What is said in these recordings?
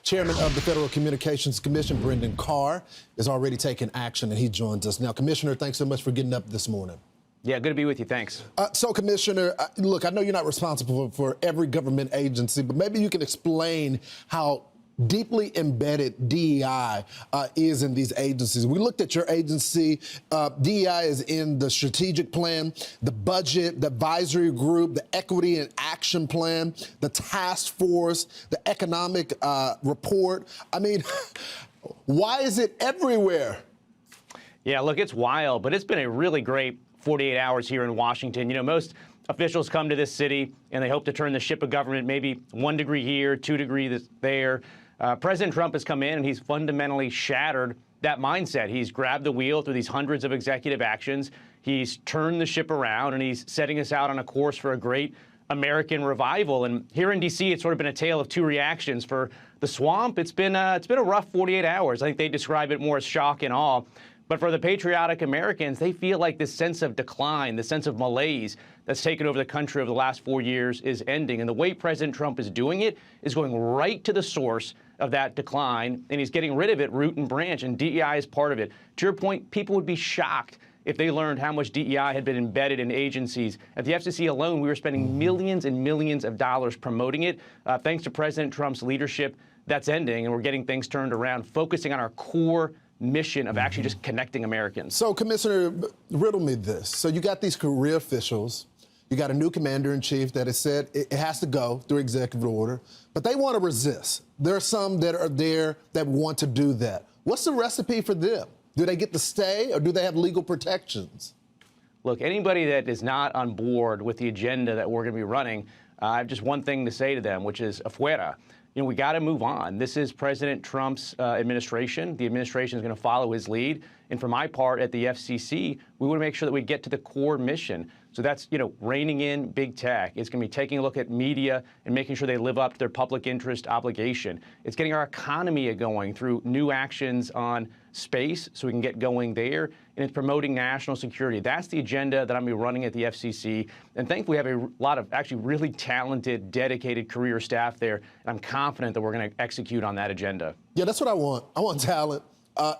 Chairman of the Federal Communications Commission, Brendan Carr, is already taking action, and he joins us now. Commissioner, thanks so much for getting up this morning. Yeah, good to be with you. Thanks. So, Commissioner, look, I know you're not responsible for every government agency, but maybe you can explain how deeply embedded DEI is in these agencies. We looked at your agency. DEI is in the strategic plan, the budget, the advisory group, the equity and action plan, the task force, the economic report. I mean, why is it everywhere? Yeah, look, it's wild, but it's been a really great 48 hours here in Washington. You know, most officials come to this city and they hope to turn the ship of government maybe 1 degree here, 2 degrees there. President Trump has come in and he's fundamentally shattered that mindset. He's grabbed the wheel through these hundreds of executive actions. He's turned the ship around and he's setting us out on a course for a great American revival. And here in D.C., it's sort of been a tale of two reactions. For the swamp, it's been a rough 48 hours. I think they describe it more as shock and awe. But for the patriotic Americans, they feel like this sense of decline, this sense of malaise that's taken over the country over the last 4 years is ending. And the way President Trump is doing it is going right to the source of that decline, and he's getting rid of it root and branch, and DEI is part of it. To your point, people would be shocked if they learned how much DEI had been embedded in agencies. At the FCC alone, we were spending millions and millions of dollars promoting it. Thanks to President Trump's leadership, that's ending, and we're getting things turned around, focusing on our core mission of actually just connecting Americans. So, Commissioner, riddle me this. So you got these career officials, you got a new commander-in-chief that has said it has to go through executive order, but they want to resist. There are some that are there that want to do that. What's the recipe for them? Do they get to stay, or do they have legal protections? Look, anybody that is not on board with the agenda that we're going to be running, I have just one thing to say to them, which is afuera. You know, we got to move on. This is President Trump's administration. The administration is going to follow his lead. And for my part at the FCC, we want to make sure that we get to the core mission. So that's, you know, reining in big tech. It's going to be taking a look at media and making sure they live up to their public interest obligation. It's getting our economy going through new actions on space so we can get going there. And it's promoting national security. That's the agenda that I'm going to be running at the FCC. And thankfully, we have a lot of actually really talented, dedicated career staff there. And I'm confident that we're going to execute on that agenda. Yeah, that's what I want. I want talent.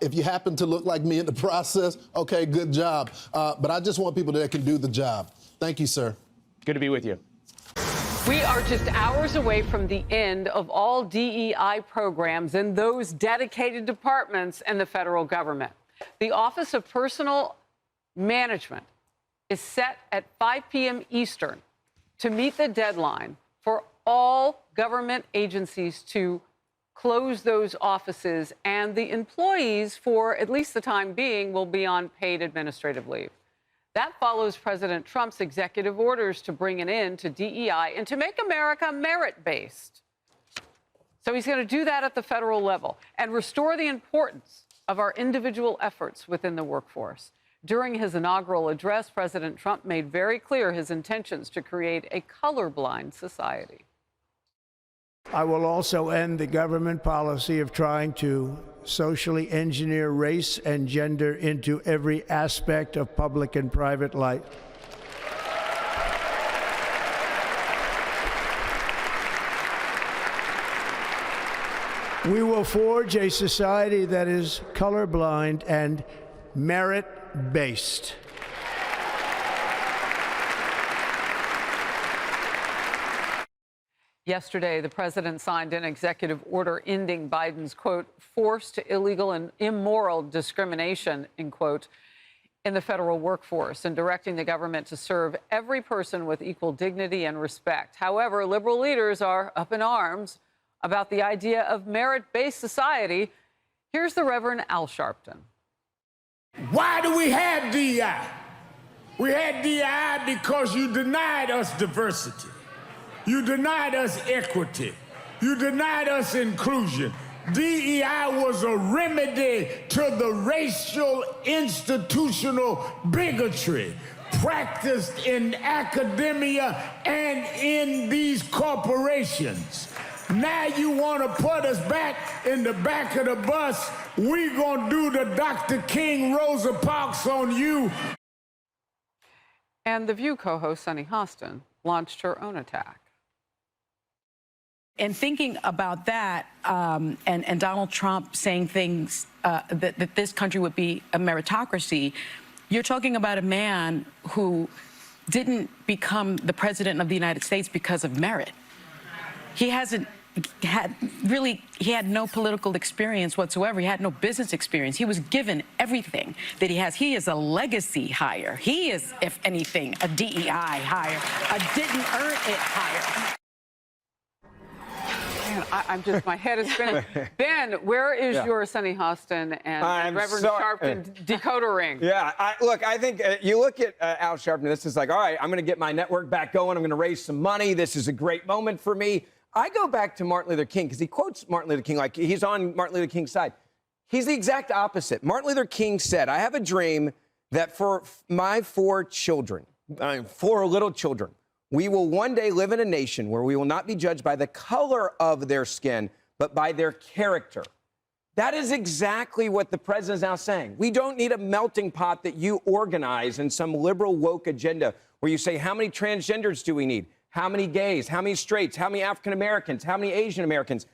If you happen to look like me in the process, okay, good job. But I just want people that can do the job. Thank you, sir. Good to be with you. We are just hours away from the end of all DEI programs in those dedicated departments in the federal government. The Office of Personnel Management is set at 5 p.m. Eastern to meet the deadline for all government agencies to close those offices, and the employees, for at least the time being, will be on paid administrative leave. That follows President Trump's executive orders to bring an end to DEI and to make America merit-based. So he's going to do that at the federal level and restore the importance of our individual efforts within the workforce. During his inaugural address, President Trump made very clear his intentions to create a colorblind society. I will also end the government policy of trying to socially engineer race and gender into every aspect of public and private life. We will forge a society that is colorblind and merit-based. Yesterday, the president signed an executive order ending Biden's, quote, forced, illegal, and immoral discrimination, end quote, in the federal workforce and directing the government to serve every person with equal dignity and respect. However, liberal leaders are up in arms about the idea of merit-based society. Here's the Reverend Al Sharpton. Why do we have DEI? We had DEI because you denied us diversity. You denied us equity. You denied us inclusion. DEI was a remedy to the racial institutional bigotry practiced in academia and in these corporations. Now you want to put us back in the back of the bus. We're going to do the Dr. King Rosa Parks on you. And The View co-host Sunny Hostin launched her own attack. And thinking about that, and Donald Trump saying things that this country would be a meritocracy, you're talking about a man who didn't become the president of the United States because of merit. He hasn't he had no political experience whatsoever. He had no business experience. He was given everything that he has. He is a legacy hire. He is, if anything, a DEI hire, a didn't earn it hire. I'm just, my head is spinning. Ben, where is your Sunny Hostin and Reverend Sharpton decoder ring? Yeah, I think you look at Al Sharpton, this is like, all right, I'm going to get my network back going. I'm going to raise some money. This is a great moment for me. I go back to Martin Luther King because he quotes Martin Luther King like he's on Martin Luther King's side. He's the exact opposite. Martin Luther King said, I have a dream that for my 4 children, 4 little children, we will one day live in a nation where we will not be judged by the color of their skin, but by their character. That is exactly what the president is now saying. We don't need a melting pot that you organize in some liberal woke agenda where you say, how many transgenders do we need? How many gays? How many straights? How many African Americans? How many Asian Americans?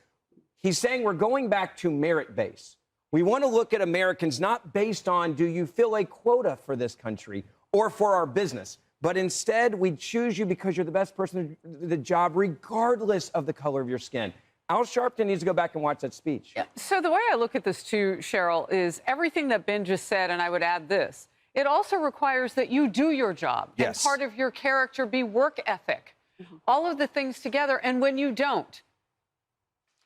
He's saying we're going back to merit base. We want to look at Americans not based on do you fill a quota for this country or for our business, but instead we choose you because you're the best person to the job regardless of the color of your skin. Al Sharpton needs to go back and watch that speech. Yeah. So the way I look at this too, Cheryl, is everything that Ben just said, and I would add this, it also requires that you do your job. Yes. And part of your character be work ethic. All of the things together, and when you don't,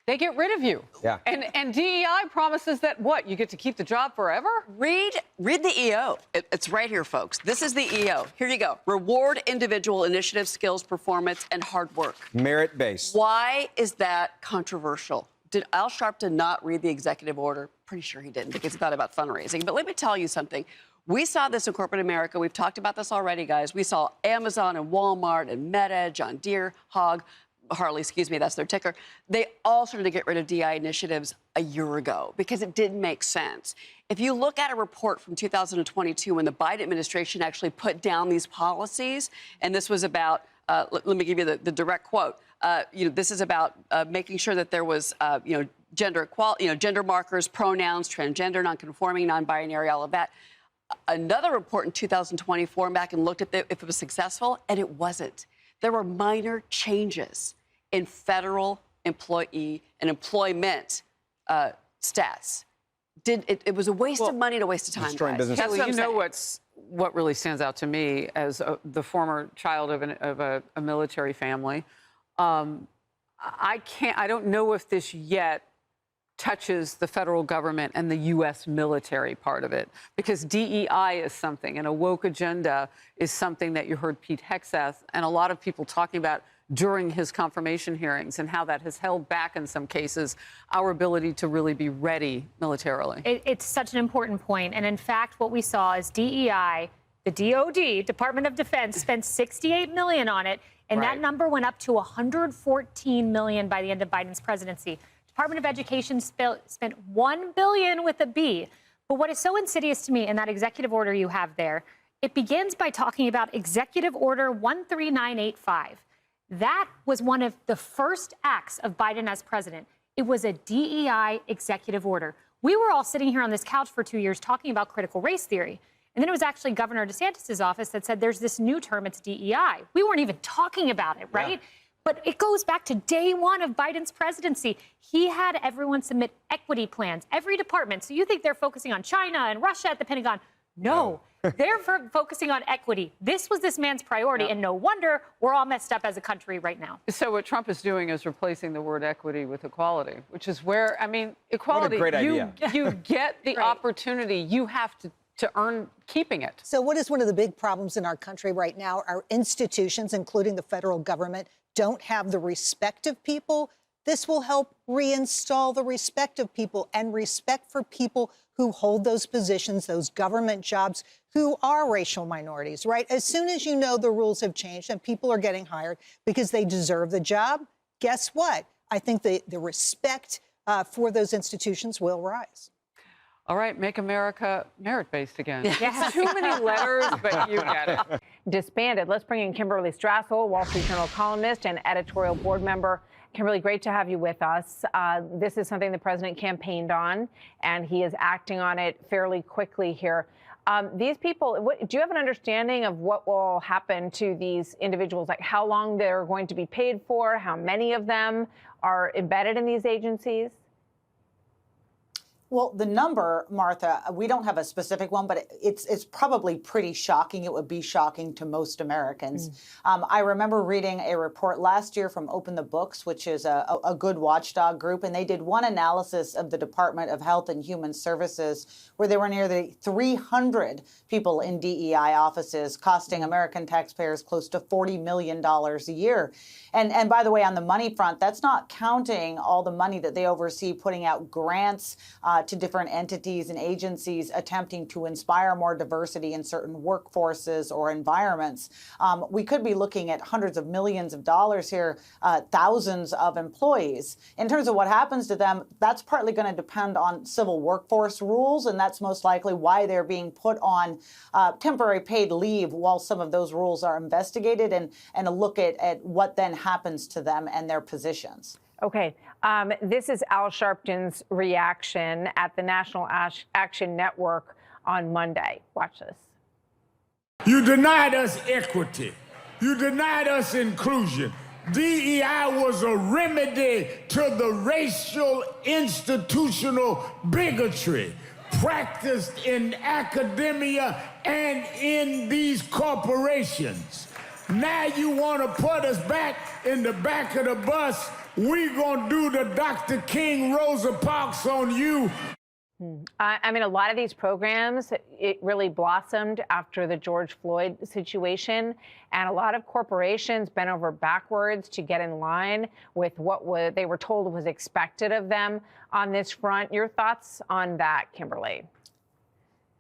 they get rid of you. Yeah. And DEI promises that what? You get to keep the job forever? Read the EO. It's right here, folks. This is the EO. Here you go. Reward individual initiative, skills, performance, and hard work. Merit-based. Why is that controversial? Did Al Sharpton not read the executive order? Pretty sure he didn't because he thought about fundraising. But let me tell you something. We saw this in corporate America. We've talked about this already, guys. We saw Amazon and Walmart and Meta, John Deere, Harley, excuse me, that's their ticker. They all started to get rid of DEI initiatives a year ago because it didn't make sense. If you look at a report from 2022 when the Biden administration actually put down these policies, and this was about, let me give you the direct quote. This is about making sure that there was, gender equality, gender markers, pronouns, transgender, nonconforming, non-binary, all of that. Another report in 2024 back and looked at if it was successful, and it wasn't. There were minor changes in federal employee and employment stats. It was a waste of money and a waste of time, guys. Kelly, you know what really stands out to me as the former child of a military family. I don't know if this yet touches the federal government and the U.S. military part of it, because DEI is something, and a woke agenda is something that you heard Pete Hegseth and a lot of people talking about during his confirmation hearings, and how that has held back in some cases our ability to really be ready militarily. It's such an important point. And in fact, what we saw is DEI, the DOD, Department of Defense, spent $68 million on it, and that number went up to $114 million by the end of Biden's presidency. Department of Education spent $1 billion with a B. But what is so insidious to me in that executive order you have there, it begins by talking about Executive Order 13985. That was one of the first acts of Biden as president. It was a DEI executive order. We were all sitting here on this couch for 2 years talking about critical race theory. And then it was actually Governor DeSantis' office that said there's this new term, it's DEI. We weren't even talking about it, right? Yeah. But it goes back to day one of Biden's presidency. He had everyone submit equity plans, every department. So you think they're focusing on China and Russia at the Pentagon. No, they're focusing on equity. This was this man's priority, and no wonder we're all messed up as a country right now. So what Trump is doing is replacing the word equity with equality, which is where, I mean, equality, what a great idea. You get the opportunity, you have to earn keeping it. So what is one of the big problems in our country right now? Our institutions, including the federal government, don't have the respect of people. This will help reinstall the respect of people and respect for people who hold those positions, those government jobs, who are racial minorities, right? As soon as you know the rules have changed and people are getting hired because they deserve the job, guess what? I think the respect for those institutions will rise. All right, make America merit-based again. Yes. Too many letters, but you get it. Disbanded. Let's bring in Kimberly Strassel, Wall Street Journal columnist and editorial board member, Kimberly, great to have you with us. This is something the president campaigned on, and he is acting on it fairly quickly here. These people, do you have an understanding of what will happen to these individuals? Like how long they're going to be paid for? How many of them are embedded in these agencies? Well, the number, Martha, we don't have a specific one, but it's probably pretty shocking. It would be shocking to most Americans. I remember reading a report last year from Open the Books, which is a good watchdog group, and they did one analysis of the Department of Health and Human Services where there were nearly 300 people in DEI offices, costing American taxpayers close to $40 million a year. And by the way, on the money front, that's not counting all the money that they oversee putting out grants to different entities and agencies attempting to inspire more diversity in certain workforces or environments. We could be looking at hundreds of millions of dollars here, thousands of employees. In terms of what happens to them, that's partly going to depend on civil workforce rules, and that's most likely why they're being put on temporary paid leave while some of those rules are investigated, and a look at what then happens to them and their positions. Okay. This is Al Sharpton's reaction at the National Action Network on Monday. Watch this. You denied us equity. You denied us inclusion. DEI was a remedy to the racial institutional bigotry practiced in academia and in these corporations. Now you want to put us back in the back of the bus. We're going to do the Dr. King Rosa Parks on you. I mean, a lot of these programs, it really blossomed after the George Floyd situation, and a lot of corporations bent over backwards to get in line with what they were told was expected of them on this front. Your thoughts on that, Kimberly?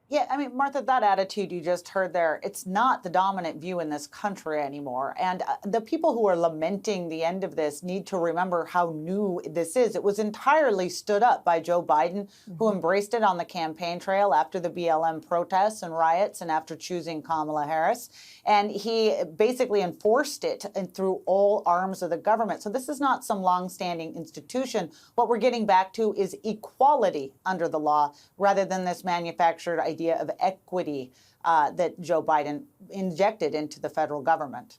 Yeah, I mean, Martha, that attitude you just heard there, it's not the dominant view in this country anymore. And the people who are lamenting the end of this need to remember how new this is. It was entirely stood up by Joe Biden, who embraced it on the campaign trail after the BLM protests and riots and after choosing Kamala Harris. And he basically enforced it through all arms of the government. So this is not some longstanding institution. What we're getting back to is equality under the law rather than this manufactured idea of equity that Joe Biden injected into the federal government.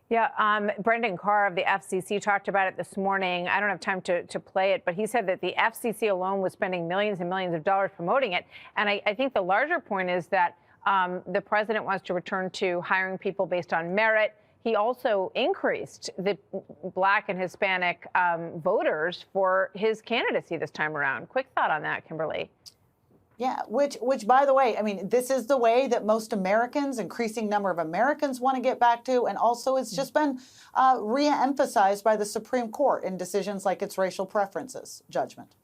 Yeah, Brendan Carr of the FCC talked about it this morning. I don't have time to play it, but he said that the FCC alone was spending millions and millions of dollars promoting it. And I think the larger point is that the president wants to return to hiring people based on merit. He also increased the Black and Hispanic voters for his candidacy this time around. Quick thought on that, Kimberly. Yeah, which, by the way, I mean, this is the way that most Americans, increasing number of Americans, want to get back to. And also it's just been re-emphasized by the Supreme Court in decisions like its racial preferences judgment.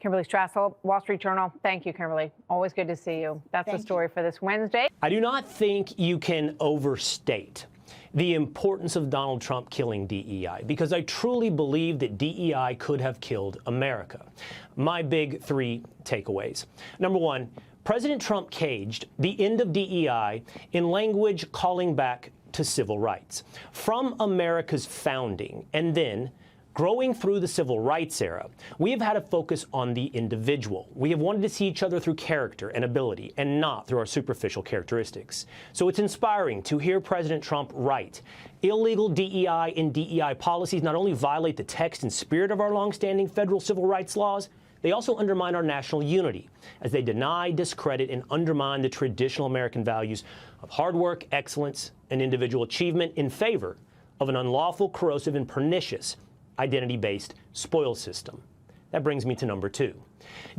Kimberly Strassel, Wall Street Journal. Thank you, Kimberly. Always good to see you. That's the story for this Wednesday. I do not think you can overstate the importance of Donald Trump killing DEI, because I truly believe that DEI could have killed America. My big three takeaways. Number one, President Trump caged the end of DEI in language calling back to civil rights. From America's founding and then growing through the civil rights era, we have had a focus on the individual. We have wanted to see each other through character and ability and not through our superficial characteristics. So it's inspiring to hear President Trump write, illegal DEI and DEI policies not only violate the text and spirit of our longstanding federal civil rights laws, they also undermine our national unity as they deny, discredit, and undermine the traditional American values of hard work, excellence, and individual achievement in favor of an unlawful, corrosive, and pernicious identity-based spoil system. That brings me to number two.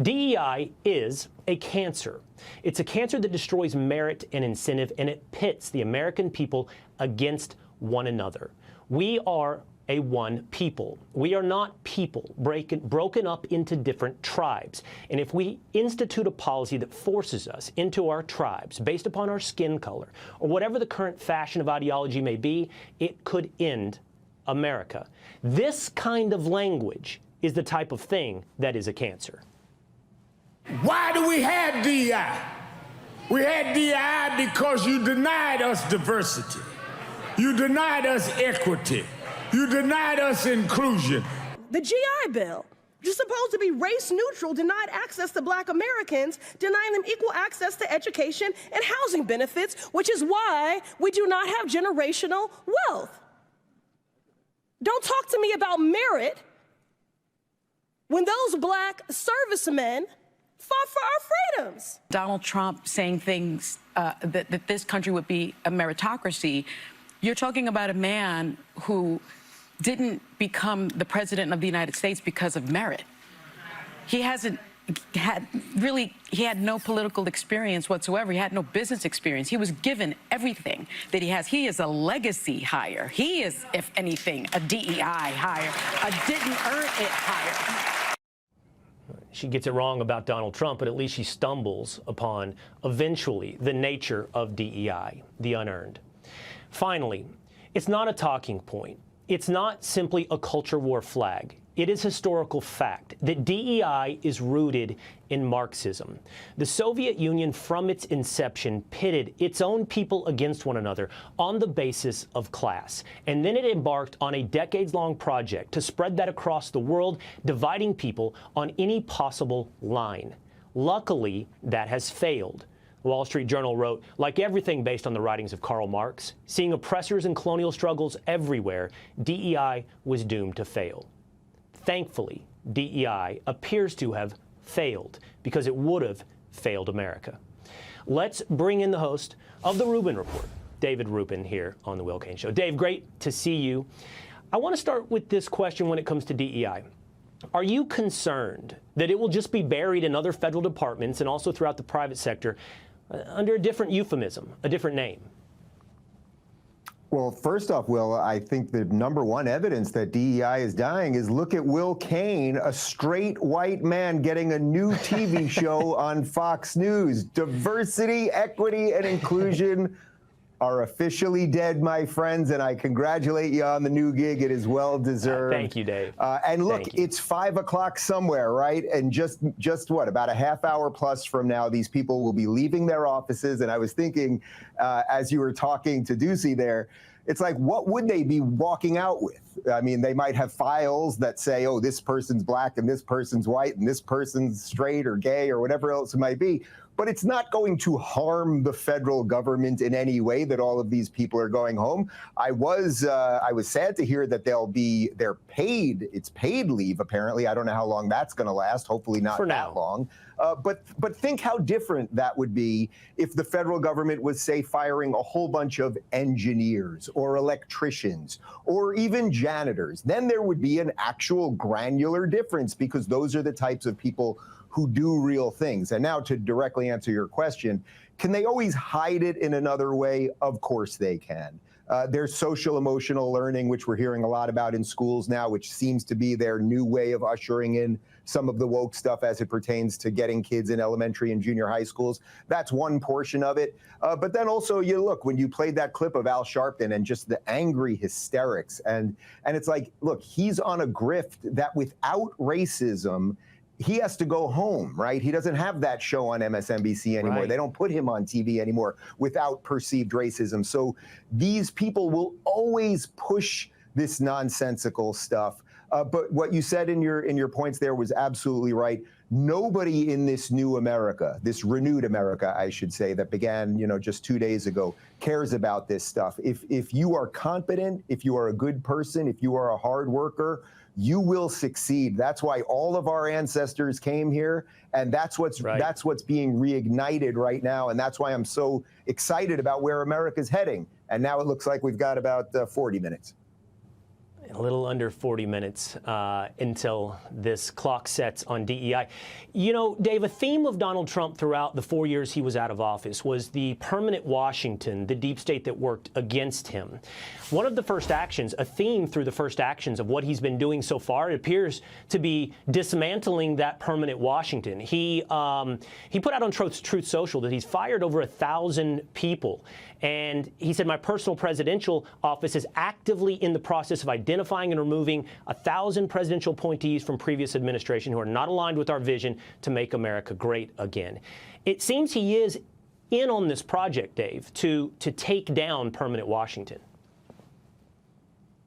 DEI is a cancer. It's a cancer that destroys merit and incentive, and it pits the American people against one another. We are a one people. We are not people broken up into different tribes. And if we institute a policy that forces us into our tribes based upon our skin color or whatever the current fashion of ideology may be, it could end America. This kind of language is the type of thing that is a cancer. Why do we have DEI? We had DEI because you denied us diversity. You denied us equity. You denied us inclusion. The GI Bill, which is supposed to be race neutral, denied access to Black Americans, denying them equal access to education and housing benefits, which is why we do not have generational wealth. Don't talk to me about merit when those Black servicemen fought for our freedoms. Donald Trump saying things that this country would be a meritocracy. You're talking about a man who didn't become the president of the United States because of merit. He hasn't had he had no political experience whatsoever. He had no business experience. He was given everything that he has. He is a legacy hire. He is, if anything, a DEI hire, a didn't earn it hire. She gets it wrong about Donald Trump, but at least she stumbles upon, eventually, the nature of DEI, the unearned. Finally, it's not a talking point. It's not simply a culture war flag. It is historical fact that DEI is rooted in Marxism. The Soviet Union, from its inception, pitted its own people against one another on the basis of class. And then it embarked on a decades-long project to spread that across the world, dividing people on any possible line. Luckily, that has failed. The Wall Street Journal wrote, like everything based on the writings of Karl Marx, seeing oppressors and colonial struggles everywhere, DEI was doomed to fail. Thankfully, DEI appears to have failed because it would have failed America. Let's bring in the host of the Rubin Report, David Rubin, here on The Will Cain Show. Dave, great to see you. I want to start with this question when it comes to DEI. Are you concerned that it will just be buried in other federal departments and also throughout the private sector under a different euphemism, a different name? Well, first off, Will, I think the number one evidence that DEI is dying is look at Will Cain, a straight white man getting a new TV show on Fox News. Diversity, equity, and inclusion are officially dead, my friends, and I congratulate you on the new gig. It is well deserved. Thank you, Dave. And look, it's 5 o'clock somewhere, right? And just what, about a half hour plus from now, these people will be leaving their offices. And I was thinking, as you were talking to Ducey there, it's like, what would they be walking out with? I mean, they might have files that say, oh, this person's Black and this person's white and this person's straight or gay or whatever else it might be. But it's not going to harm the federal government in any way that all of these people are going home. I was sad to hear that they're paid. It's paid leave, apparently. I don't know how long that's going to last. Hopefully not that long. But think how different that would be if the federal government was, say, firing a whole bunch of engineers or electricians or even janitors. Then there would be an actual granular difference because those are the types of people who do real things. And now to directly answer your question, can they always hide it in another way? Of course they can. There's social emotional learning, which we're hearing a lot about in schools now, which seems to be their new way of ushering in some of the woke stuff as it pertains to getting kids in elementary and junior high schools. That's one portion of it. But then also, you look, when you played that clip of Al Sharpton and just the angry hysterics, and it's like, look, he's on a grift that without racism, he has to go home, right? He doesn't have that show on MSNBC anymore. Right. They don't put him on TV anymore without perceived racism. So these people will always push this nonsensical stuff. But what you said in your points there was absolutely right. Nobody in this new America, this renewed America, I should say, that began, just 2 days ago, cares about this stuff. If you are competent, if you are a good person, if you are a hard worker, you will succeed. That's why all of our ancestors came here, and that's what's being reignited right now, and that's why I'm so excited about where America's heading. And now it looks like we've got about 40 minutes. A little under 40 minutes until this clock sets on DEI. You know, Dave, a theme of Donald Trump throughout the 4 years he was out of office was the permanent Washington, the deep state that worked against him. One of the first actions, a theme through the first actions of what he's been doing so far, it appears to be dismantling that permanent Washington. He put out on Truth Social that he's fired over 1,000 people. And he said, my personal presidential office is actively in the process of identifying and removing 1,000 presidential appointees from previous administration who are not aligned with our vision to make America great again. It seems he is in on this project, Dave, to take down permanent Washington.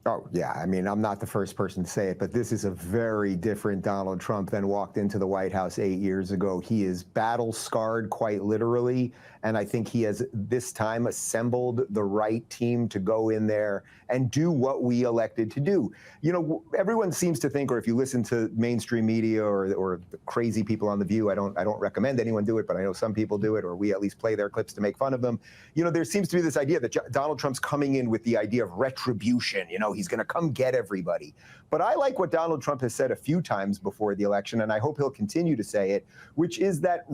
Oh, yeah. I mean, I'm not the first person to say it, but this is a very different Donald Trump than walked into the White House 8 years ago. He is battle scarred, quite literally. And I think he has this time assembled the right team to go in there and do what we elected to do. You know, everyone seems to think, or if you listen to mainstream media or the crazy people on The View, I don't recommend anyone do it, but I know some people do it, or we at least play their clips to make fun of them. You know, there seems to be this idea that Donald Trump's coming in with the idea of retribution. You know, he's going to come get everybody. But I like what Donald Trump has said a few times before the election, and I hope he'll continue to say it, which is that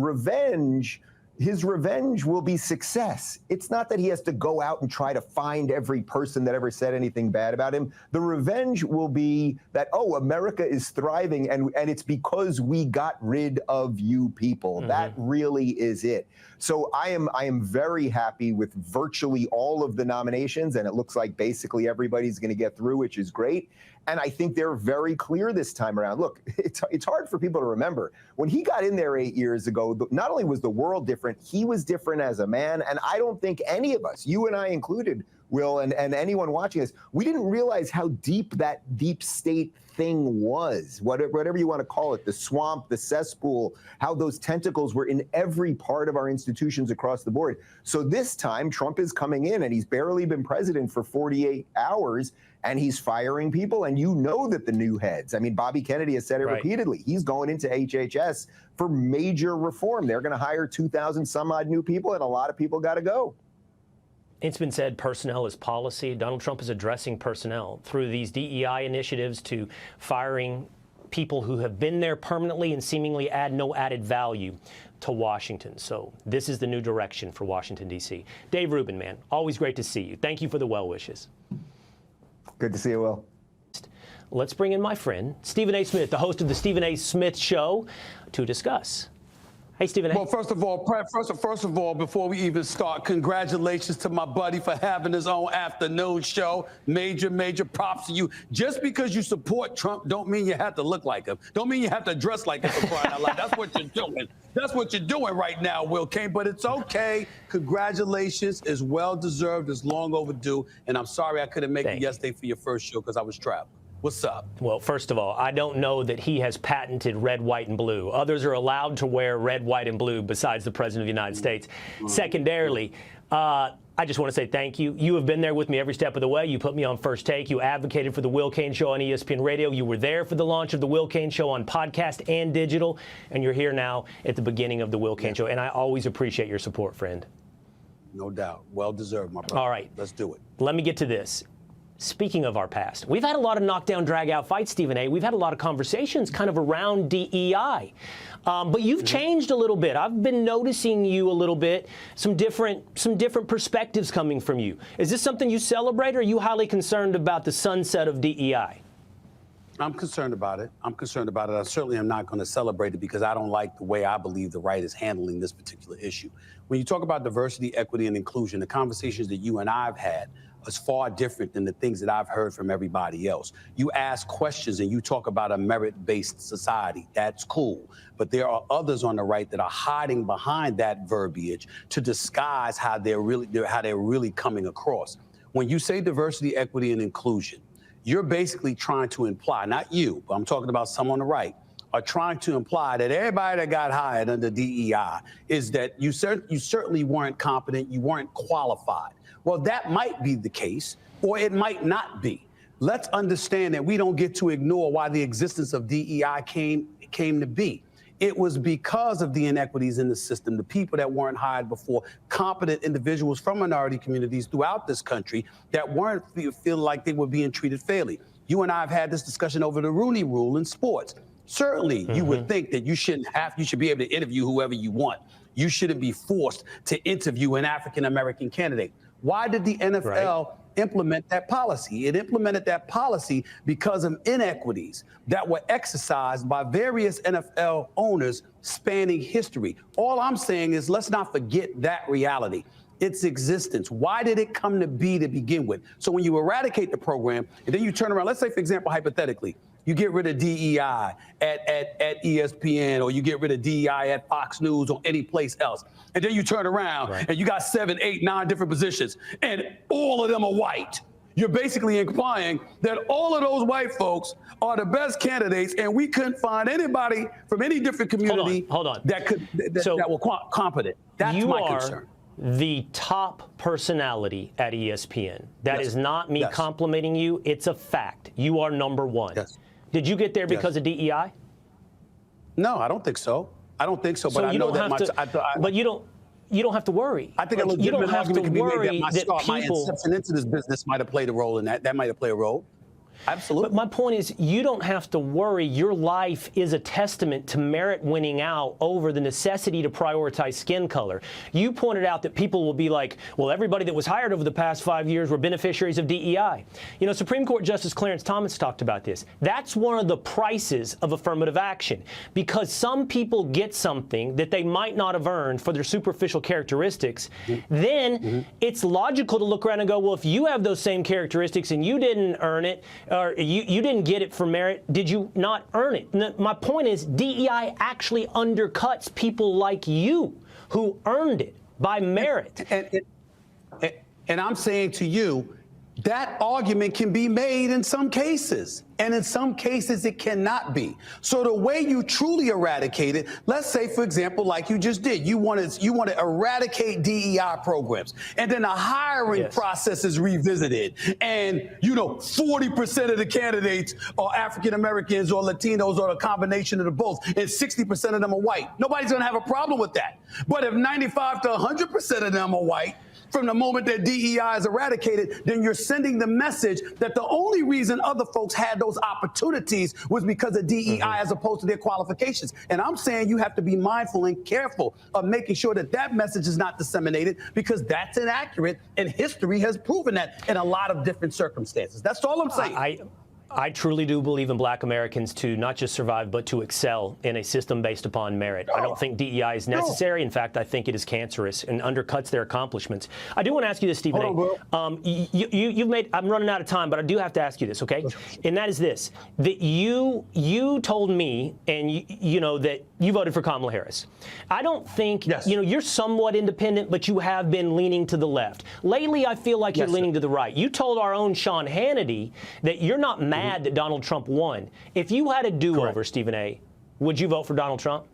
his revenge will be success. It's not that he has to go out and try to find every person that ever said anything bad about him. The revenge will be that, oh, America is thriving, and it's because we got rid of you people. Mm-hmm. That really is it. So I am very happy with virtually all of the nominations, and it looks like basically everybody's going to get through, which is great. And I think they're very clear this time around. Look, it's hard for people to remember. When he got in there 8 years ago, not only was the world different, he was different as a man. And I don't think any of us, you and I included, Will, and anyone watching this, we didn't realize how deep that deep state thing was, whatever you want to call it, the swamp, the cesspool, how those tentacles were in every part of our institutions across the board. So this time, Trump is coming in, and he's barely been president for 48 hours, and he's firing people. And you know that the new heads, I mean, Bobby Kennedy has said it repeatedly, he's going into HHS for major reform. They're going to hire 2,000 some odd new people, and a lot of people got to go. It's been said personnel is policy. Donald Trump is addressing personnel through these DEI initiatives to firing people who have been there permanently and seemingly add no added value to Washington. So this is the new direction for Washington, D.C. Dave Rubin, man, always great to see you. Thank you for the well wishes. Good to see you, Will. Let's bring in my friend, Stephen A. Smith, the host of the Stephen A. Smith Show, to discuss. Hey, Stephen A. Well, first of all, before we even start, congratulations to my buddy for having his own afternoon show. Major props to you. Just because you support Trump don't mean you have to look like him. Don't mean you have to dress like him for crying out loud. That's what you're doing. That's what you're doing right now, Will Kane. But it's okay. Congratulations. It's well-deserved. It's long overdue. And I'm sorry I couldn't make it yesterday for your first show because I was traveling. What's up? Well, first of all, I don't know that he has patented red, white, and blue. Others are allowed to wear red, white, and blue besides the President of the United States. Secondarily, I just want to say thank you. You have been there with me every step of the way. You put me on First Take. You advocated for the Will Kane Show on ESPN Radio. You were there for the launch of the Will Kane Show on podcast and digital. And you're here now at the beginning of the Will Kane Show. And I always appreciate your support, friend. No doubt. Well-deserved, my brother. All right. Let's do it. Let me get to this. Speaking of our past, we've had a lot of knockdown, drag-out fights, Stephen A. We've had a lot of conversations kind of around DEI. But you've changed a little bit. I've been noticing you a little bit, some different perspectives coming from you. Is this something you celebrate, or are you highly concerned about the sunset of DEI? I'm concerned about it. I certainly am not going to celebrate it because I don't like the way I believe the right is handling this particular issue. When you talk about diversity, equity, and inclusion, the conversations that you and I have had is far different than the things that I've heard from everybody else. You ask questions and you talk about a merit-based society. That's cool. But there are others on the right that are hiding behind that verbiage to disguise how they're really coming across. When you say diversity, equity, and inclusion, you're basically trying to imply, not you, but I'm talking about some on the right, are trying to imply that everybody that got hired under DEI is that you certainly weren't competent, you weren't qualified. Well, that might be the case, or it might not be. Let's understand that we don't get to ignore why the existence of DEI came to be. It was because of the inequities in the system, the people that weren't hired before, competent individuals from minority communities throughout this country that weren't feeling like they were being treated fairly. You and I have had this discussion over the Rooney Rule in sports. Certainly, you would think that you should be able to interview whoever you want. You shouldn't be forced to interview an African-American candidate. Why did the NFL implement that policy? It implemented that policy because of inequities that were exercised by various NFL owners spanning history. All I'm saying is let's not forget that reality, its existence. Why did it come to be to begin with? So when you eradicate the program and then you turn around, let's say, for example, hypothetically, you get rid of DEI at ESPN, or you get rid of DEI at Fox News or any place else. And then you turn around and you got 7, 8, 9 different positions, and all of them are white. you're basically implying that all of those white folks are the best candidates, and we couldn't find anybody from any different community that were competent. That's my concern. The top personality at ESPN. That is not me complimenting you. It's a fact. You are number one. Did you get there because of DEI? No, I don't think so. I don't think so. So but I know that but you don't have to worry. I think a legitimate argument can be made that my inception into this business might have played a role in that. That might have played a role. Absolutely. But my point is, you don't have to worry. Your life is a testament to merit winning out over the necessity to prioritize skin color. You pointed out that people will be like, well, everybody that was hired over the past 5 years were beneficiaries of DEI. You know, Supreme Court Justice Clarence Thomas talked about this. That's one of the prices of affirmative action, because some people get something that they might not have earned for their superficial characteristics. Then it's logical to look around and go, well, if you have those same characteristics and you didn't earn it, or you didn't get it for merit, did you not earn it? My point is, DEI actually undercuts people like you who earned it by merit. And I'm saying to you, that argument can be made in some cases, and in some cases it cannot be. So the way you truly eradicate it, let's say, for example, like you just did, you want to eradicate DEI programs, and then the hiring process is revisited, and 40% of the candidates are African Americans or Latinos or a combination of the both, and 60% of them are white. Nobody's going to have a problem with that. But if 95 to 100% of them are white, from the moment that DEI is eradicated, then you're sending the message that the only reason other folks had those opportunities was because of DEI as opposed to their qualifications. And I'm saying you have to be mindful and careful of making sure that that message is not disseminated, because that's inaccurate, and history has proven that in a lot of different circumstances. That's all I'm saying. I truly do believe in Black Americans to not just survive, but to excel in a system based upon merit. I don't think DEI is necessary. In fact, I think it is cancerous and undercuts their accomplishments. I do want to ask you this, Stephen A. You've made, I'm running out of time, but I do have to ask you this, okay? And that is this, that you told me, and you know, that you voted for Kamala Harris. I don't think, you're somewhat independent, but you have been leaning to the left. Lately, I feel like you're leaning to the right. You told our own Sean Hannity that you're not mad that Donald Trump won. If you had a do-over, Stephen A., would you vote for Donald Trump?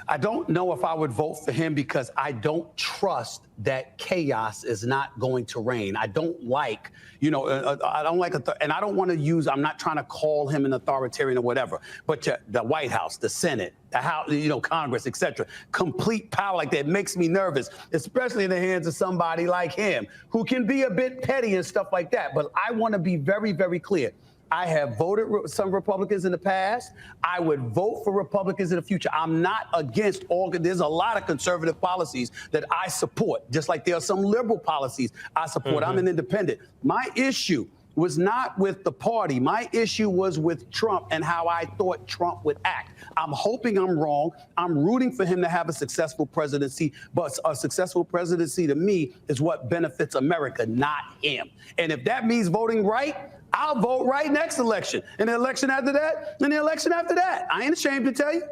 I don't know if I would vote for him, because I don't trust that chaos is not going to reign. I don't like, I don't like, and I don't want to use, I'm not trying to call him an authoritarian or whatever, but the White House, the Senate, the House, Congress, etc. Complete power like that makes me nervous, especially in the hands of somebody like him, who can be a bit petty and stuff like that. But I want to be very, very clear. I have voted some Republicans in the past. I would vote for Republicans in the future. I'm not against all. There's a lot of conservative policies that I support, just like there are some liberal policies I support. I'm an independent. My issue was not with the party. My issue was with Trump and how I thought Trump would act. I'm hoping I'm wrong. I'm rooting for him to have a successful presidency, but a successful presidency to me is what benefits America, not him. And if that means voting right, I'll vote right next election. And the election after that, and the election after that. I ain't ashamed to tell you.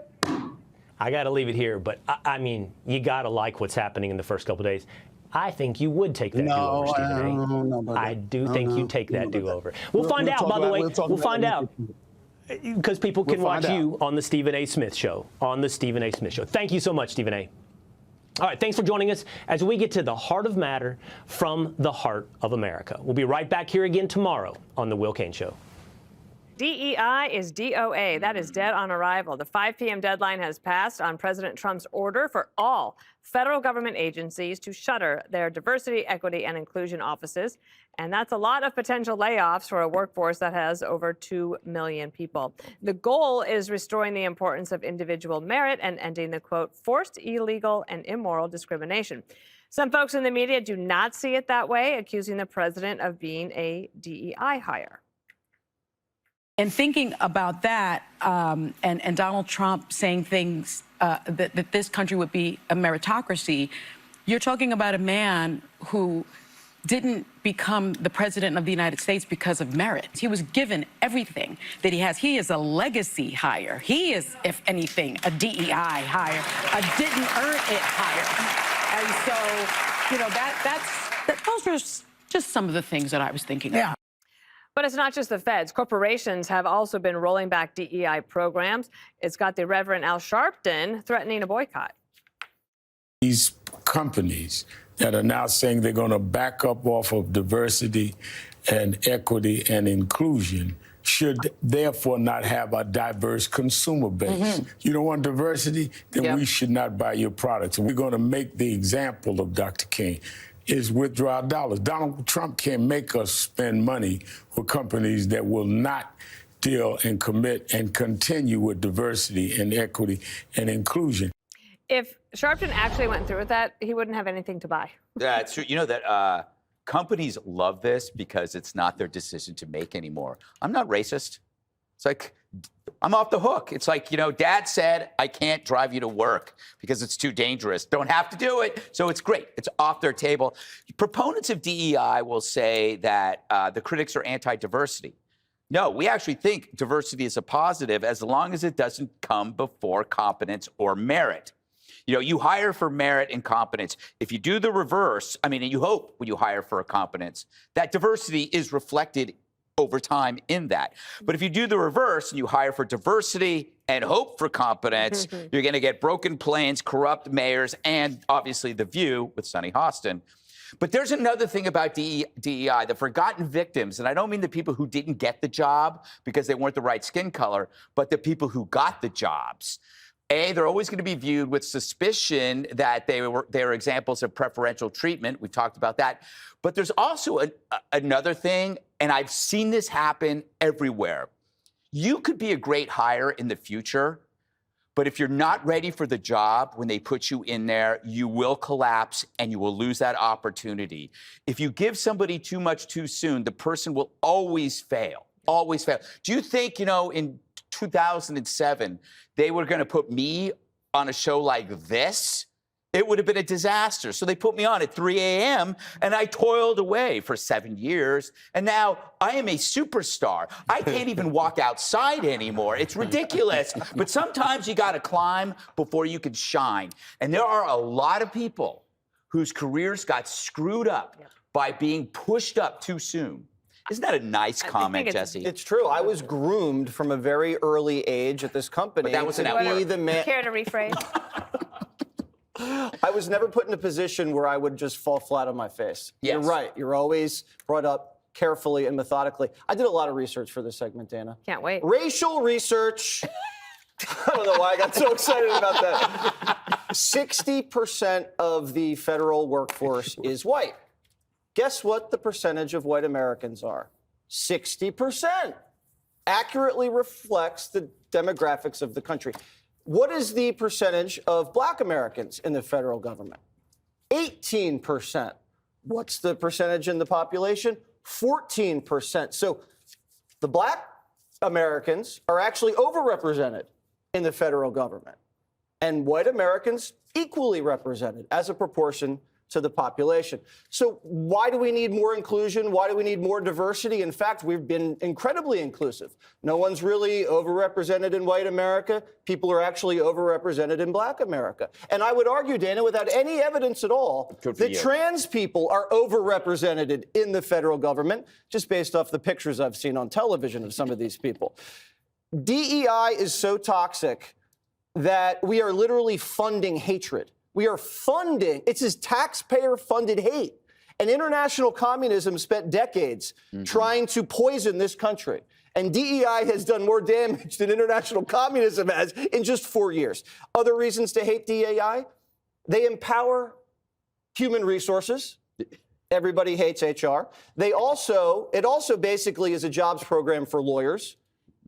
I got to leave it here, but I mean, you got to like what's happening in the first couple of days. I think you would take that do-over, Stephen A. I do think you take that do-over. We'll find out, by the way. We'll find out. Because people can watch you on the Stephen A. Smith Show. On the Stephen A. Smith Show. Thank you so much, Stephen A. All right, thanks for joining us as we get to the heart of matter from the heart of America. We'll be right back here again tomorrow on The Will Cain Show. DEI is DOA. That is dead on arrival. The 5 p.m. deadline has passed on President Trump's order for all federal government agencies to shutter their diversity, equity, and inclusion offices. And that's a lot of potential layoffs for a workforce that has over 2 million people. The goal is restoring the importance of individual merit and ending the, quote, forced, illegal, and immoral discrimination. Some folks in the media do not see it that way, accusing the president of being a DEI hire. And thinking about that, and Donald Trump saying things that this country would be a meritocracy, you're talking about a man who didn't become the president of the United States because of merit. He was given everything that he has. He is a legacy hire. He is, if anything, a DEI hire, a didn't earn it hire. And so, those are Just some of the things that I was thinking about. But it's not just the feds. Corporations have also been rolling back DEI programs. It's got the Reverend Al Sharpton threatening a boycott. These companies that are now saying they're going to back up off of diversity and equity and inclusion should therefore not have a diverse consumer base. You don't want diversity? Then we should not buy your products. And we're going to make the example of Dr. King is withdraw our dollars. Donald Trump can't make us spend money with companies that will not deal and commit and continue with diversity and equity and inclusion. If Sharpton actually went through with that, he wouldn't have anything to buy. Yeah, it's true. You know that companies love this because it's not their decision to make anymore. I'm not racist. It's like, I'm off the hook. It's like, you know, Dad said, I can't drive you to work because it's too dangerous. Don't have to do it. So it's great. It's off their table. Proponents of DEI will say that the critics are anti-diversity. No, we actually think diversity is a positive as long as it doesn't come before competence or merit. You know, you hire for merit and competence. If you do the reverse, I mean, and you hope when you hire for a competence, that diversity is reflected over time in that. But if you do the reverse and you hire for diversity and hope for competence, you're going to get broken planes, corrupt mayors, and obviously The View with Sonny Hostin. But there's another thing about DEI, the forgotten victims, and I don't mean the people who didn't get the job because they weren't the right skin color, but the people who got the jobs. They're always going to be viewed with suspicion that they're examples of preferential treatment. We've talked about that. But there's also another thing, and I've seen this happen everywhere. You could be a great hire in the future, but if you're not ready for the job when they put you in there, you will collapse and you will lose that opportunity. If you give somebody too much too soon, the person will always fail, always fail. Do you think, you know, in 2007, they were going to put me on a show like this? It would have been a disaster. So they put me on at 3 a.m. and I toiled away for 7 years. And now I am a superstar. I can't even walk outside anymore. It's ridiculous. But sometimes you got to climb before you can shine. And there are a lot of people whose careers got screwed up by being pushed up too soon. Isn't that a nice comment, Jesse? It's true. I was groomed from a very early age at this company. But that was to be the man. Care to rephrase? I was never put in a position where I would just fall flat on my face. Yes. You're right. You're always brought up carefully and methodically. I did a lot of research for this segment, Dana. Can't wait. Racial research. I don't know why I got so excited about that. 60% of the federal workforce is white. Guess what the percentage of white Americans are? 60%. Accurately reflects the demographics of the country. What is the percentage of black Americans in the federal government? 18%. What's the percentage in the population? 14%. So the black Americans are actually overrepresented in the federal government, and white Americans equally represented as a proportion to the population. So why do we need more inclusion? Why do we need more diversity? In fact, we've been incredibly inclusive. No one's really overrepresented in white America. People are actually overrepresented in black America. And I would argue, Dana, without any evidence at all, that trans people are overrepresented in the federal government, just based off the pictures I've seen on television of some of these people. DEI is so toxic that we are literally funding hatred. We are funding, it's his taxpayer-funded hate. And international communism spent decades trying to poison this country. And DEI has done more damage than international communism has in just 4 years. Other reasons to hate DEI? They empower human resources. Everybody hates HR. It also basically is a jobs program for lawyers.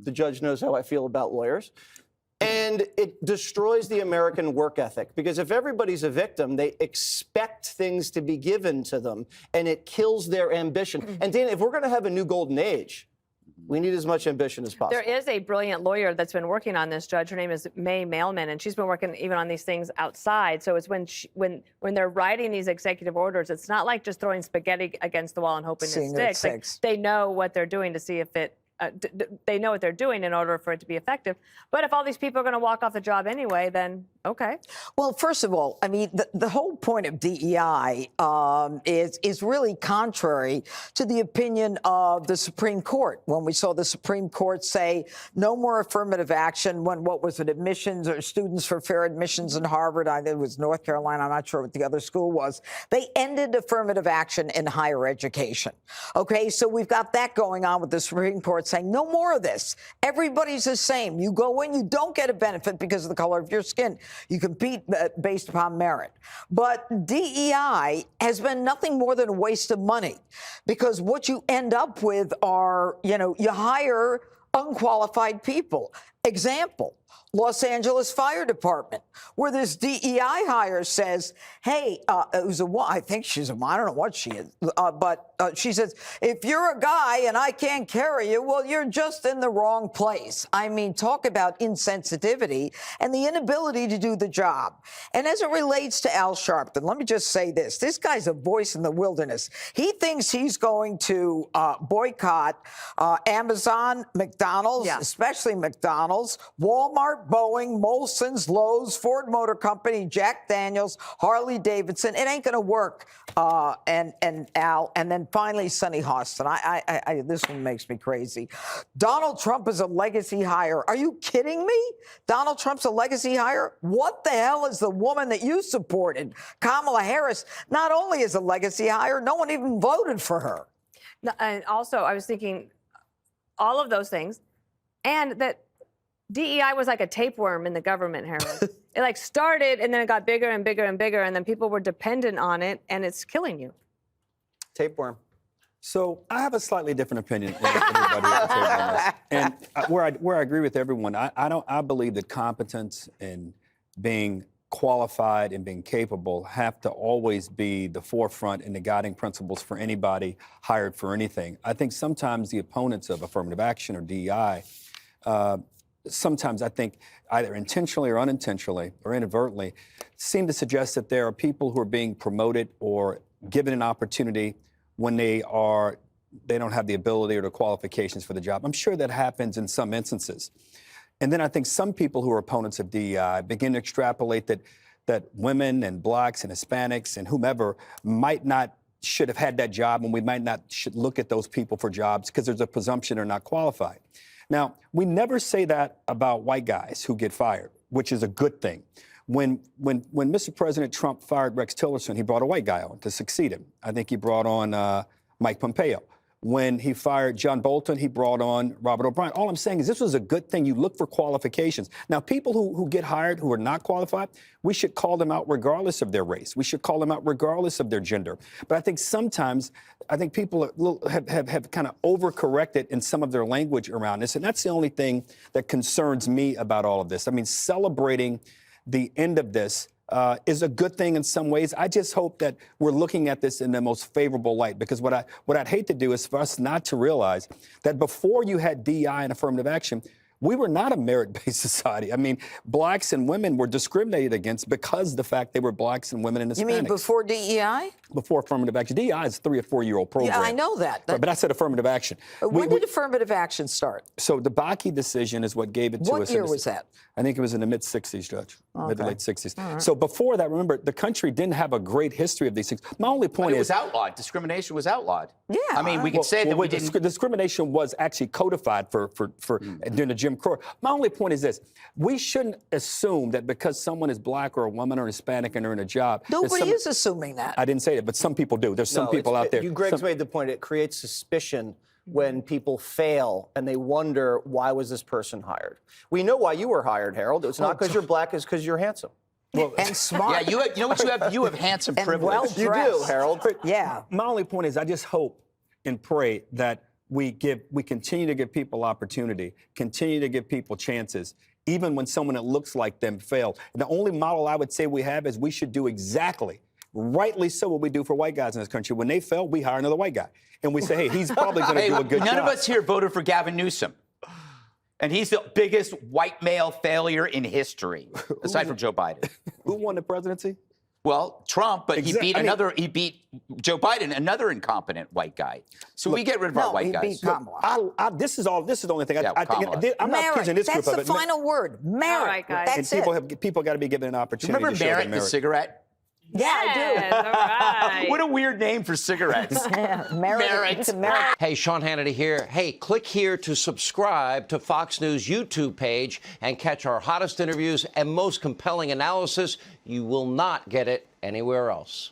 The judge knows how I feel about lawyers. And it destroys the American work ethic, because if everybody's a victim, they expect things to be given to them, and it kills their ambition. And Dana, if we're going to have a new golden age, we need as much ambition as possible. There is a brilliant lawyer that's been working on this, Judge. Her name is May Mailman, and she's been working even on these things outside. So it's when they're writing these executive orders, it's not like just throwing spaghetti against the wall and hoping it sticks. Like, they know what they're doing to see if it they know what they're doing in order for it to be effective. But if all these people are going to walk off the job anyway, then Okay. Well, first of all, I mean, the whole point of DEI is really contrary to the opinion of the Supreme Court. When we saw the Supreme Court say no more affirmative action when, what was it, admissions or students for fair admissions in Harvard, I think it was North Carolina, I'm not sure what the other school was, they ended affirmative action in higher education. Okay, so we've got that going on with the Supreme Court saying no more of this. Everybody's the same. You go in, you don't get a benefit because of the color of your skin. You compete based upon merit. But DEI has been nothing more than a waste of money, because what you end up with are, you hire unqualified people. Example, Los Angeles Fire Department, where this DEI hire says, hey, it was I think she's a woman, I don't know what she is, but she says, if you're a guy and I can't carry you, well, you're just in the wrong place. I mean, talk about insensitivity and the inability to do the job. And as it relates to Al Sharpton, let me just say this. This guy's a voice in the wilderness. He thinks he's going to boycott Amazon, McDonald's, especially McDonald's, Walmart, Boeing, Molson's, Lowe's, Ford Motor Company, Jack Daniels, Harley Davidson. It ain't going to work. And Al, and then finally, Sonny Hostin. This one makes me crazy. Donald Trump is a legacy hire. Are you kidding me? Donald Trump's a legacy hire? What the hell is the woman that you supported, Kamala Harris, not only is a legacy hire, no one even voted for her. No, and also, I was thinking all of those things, and that DEI was like a tapeworm in the government, Harold. It started, and then it got bigger and bigger and bigger, and then people were dependent on it, and it's killing you. Tapeworm. So I have a slightly different opinion than everybody at the table on this. And where I agree with everyone, I believe that competence and being qualified and being capable have to always be the forefront and the guiding principles for anybody hired for anything. I think sometimes the opponents of affirmative action or DEI, sometimes I think either intentionally or unintentionally or inadvertently seem to suggest that there are people who are being promoted or given an opportunity when they don't have the ability or the qualifications for the job. I'm sure that happens in some instances. And then I think some people who are opponents of DEI begin to extrapolate that women and blacks and Hispanics and whomever should have had that job, and we should look at those people for jobs because there's a presumption they're not qualified. Now, we never say that about white guys who get fired, which is a good thing. When Mr. President Trump fired Rex Tillerson, he brought a white guy on to succeed him. I think he brought on Mike Pompeo. When he fired John Bolton, he brought on Robert O'Brien. All I'm saying is this was a good thing. You look for qualifications. Now, people who get hired who are not qualified, we should call them out regardless of their race. We should call them out regardless of their gender. But I think sometimes, people have kind of overcorrected in some of their language around this. And that's the only thing that concerns me about all of this. I mean, celebrating the end of this is a good thing in some ways. I just hope that we're looking at this in the most favorable light, because what I'd hate to do is for us not to realize that before you had DEI and affirmative action, we were not a merit-based society. I mean, blacks and women were discriminated against because of the fact they were blacks and women and Hispanics. You mean before DEI? Before affirmative action. DEI is a 3 or 4 year old program. Yeah, I know that. But I said affirmative action. When did affirmative action start? So the Bakke decision is what gave it to us. What year was that? I think it was in the mid-'60s, Judge. Okay. Mid to late 60s. Right. So before that, remember, the country didn't have a great history of these things. My only point But it is... was outlawed. Discrimination was outlawed. Yeah. I mean, we could say that we didn't... Discrimination was actually codified during the Jim Crow. My only point is this. We shouldn't assume that because someone is black or a woman or Hispanic and they're in a job... Nobody is assuming that. I didn't say that, but some people do. There's some people out there... Greg's made the point. It creates suspicion when people fail and they wonder, why was this person hired? We know why you were hired, Harold. It's not because you're black, it's because you're handsome. Well, and smart. Yeah, you know what you have? You have handsome and privilege. Well-dressed. You do, Harold. Yeah. My only point is I just hope and pray that we continue to give people opportunity, continue to give people chances, even when someone that looks like them fail. And the only model I would say we have is we should do exactly, rightly so, what we do for white guys in this country. When they fail, we hire another white guy. And we say, hey, he's probably going to do a good job. None of us here voted for Gavin Newsom. And he's the biggest white male failure in history, aside from Joe Biden. Who won the presidency? Well, Trump, but he beat he beat Joe Biden, another incompetent white guy. So we get rid of our white guys. This is the only thing. Yeah, I think I'm not accusing this group of it. That's the final word. Merit. All right, guys. And people got to be given an opportunity. Remember to show their Merit, the merit. cigarette? Yeah, I do. All right. What a weird name for cigarettes. Merit. Hey, Sean Hannity here. Hey, click here to subscribe to Fox News YouTube page and catch our hottest interviews and most compelling analysis. You will not get it anywhere else.